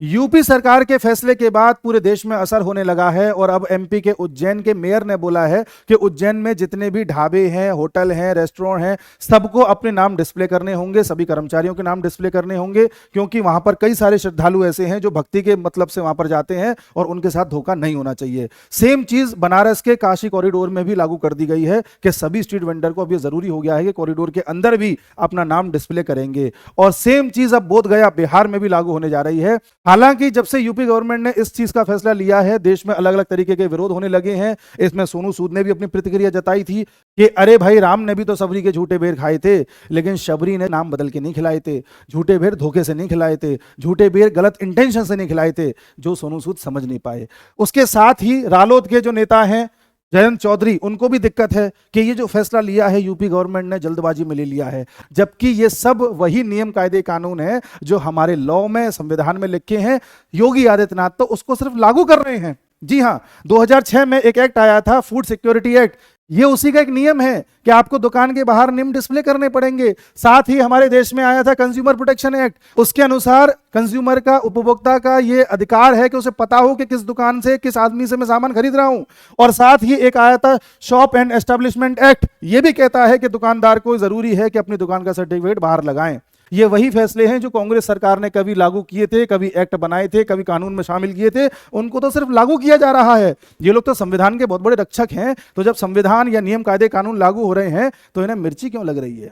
UP सरकार के फैसले के बाद पूरे देश में असर होने लगा है और अब एमपी के उज्जैन के मेयर ने बोला है कि उज्जैन में जितने भी ढाबे हैं, होटल हैं, रेस्टोरेंट हैं, सबको अपने नाम डिस्प्ले करने होंगे, सभी कर्मचारियों के नाम डिस्प्ले करने होंगे, क्योंकि वहां पर कई सारे श्रद्धालु ऐसे हैं जो भक्ति के मतलब से वहां पर जाते हैं और उनके साथ धोखा नहीं होना चाहिए। सेम चीज बनारस के काशी कॉरिडोर में भी लागू कर दी गई है कि सभी स्ट्रीट वेंडर को अब यह जरूरी हो गया है कि कॉरिडोर के अंदर भी अपना नाम डिस्प्ले करेंगे। और सेम चीज अब बोध गया बिहार में भी लागू होने जा रही है। हालांकि जब से यूपी गवर्नमेंट ने इस चीज का फैसला लिया है, देश में अलग अलग तरीके के विरोध होने लगे हैं। इसमें सोनू सूद ने भी अपनी प्रतिक्रिया जताई थी कि अरे भाई, राम ने भी तो सबरी के झूठे बेर खाए थे, लेकिन शबरी ने नाम बदल के नहीं खिलाए थे, झूठे बेर धोखे से नहीं खिलाए थे, झूठे बेर गलत इंटेंशन से नहीं खिलाए थे, जो सोनू सूद समझ नहीं पाए। उसके साथ ही रालोद के जो नेता हैं जयंत चौधरी, उनको भी दिक्कत है कि ये जो फैसला लिया है यूपी गवर्नमेंट ने जल्दबाजी में ले लिया है, जबकि ये सब वही नियम कायदे कानून है जो हमारे लॉ में, संविधान में लिखे हैं। योगी आदित्यनाथ तो उसको सिर्फ लागू कर रहे हैं। जी हां, 2006 में एक एक्ट आया था, फूड सिक्योरिटी एक्ट, ये उसी का एक नियम है कि आपको दुकान के बाहर नेम डिस्प्ले करने पड़ेंगे। साथ ही हमारे देश में आया था कंज्यूमर प्रोटेक्शन एक्ट, उसके अनुसार कंज्यूमर का, उपभोक्ता का ये अधिकार है कि उसे पता हो कि किस दुकान से, किस आदमी से मैं सामान खरीद रहा हूं। और साथ ही एक आया था शॉप एंड एस्टेब्लिशमेंट एक्ट, ये भी कहता है कि दुकानदार को जरूरी है कि अपनी दुकान का सर्टिफिकेट बाहर लगाएं। ये वही फैसले हैं जो कांग्रेस सरकार ने कभी लागू किए थे, कभी एक्ट बनाए थे, कभी कानून में शामिल किए थे, उनको तो सिर्फ लागू किया जा रहा है। ये लोग तो संविधान के बहुत बड़े रक्षक हैं, तो जब संविधान या नियम कायदे कानून लागू हो रहे हैं तो इन्हें मिर्ची क्यों लग रही है?